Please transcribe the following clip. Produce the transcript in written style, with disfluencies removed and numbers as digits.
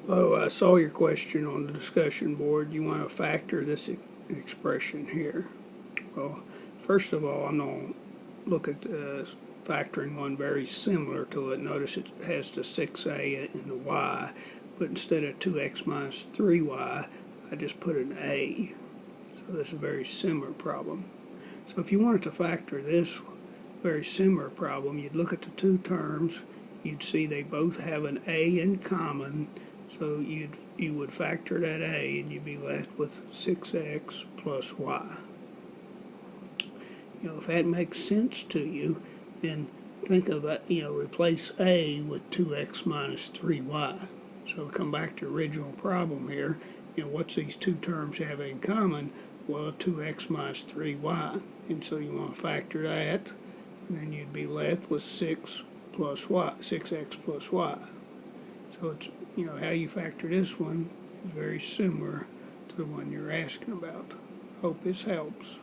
Oh, I saw your question on the discussion board. You want to factor this expression here. Well, first of all, I'm going to look at factoring one very similar to it. Notice it has the 6a and the y, but instead of 2x minus 3y, I just put an a. So this is a very similar problem. So if you wanted to factor this very similar problem, you'd look at the two terms. You'd see they both have an a in common. So you would factor that a and you'd be left with 6x plus y. If that makes sense to you, then think of that, replace a with 2x minus 3y. So come back to the original problem here. What's these two terms have in common? Well, 2x minus 3y. And so you want to factor that, and then you'd be left with 6x plus y. So it's, how you factor this one is very similar to the one you're asking about. Hope this helps.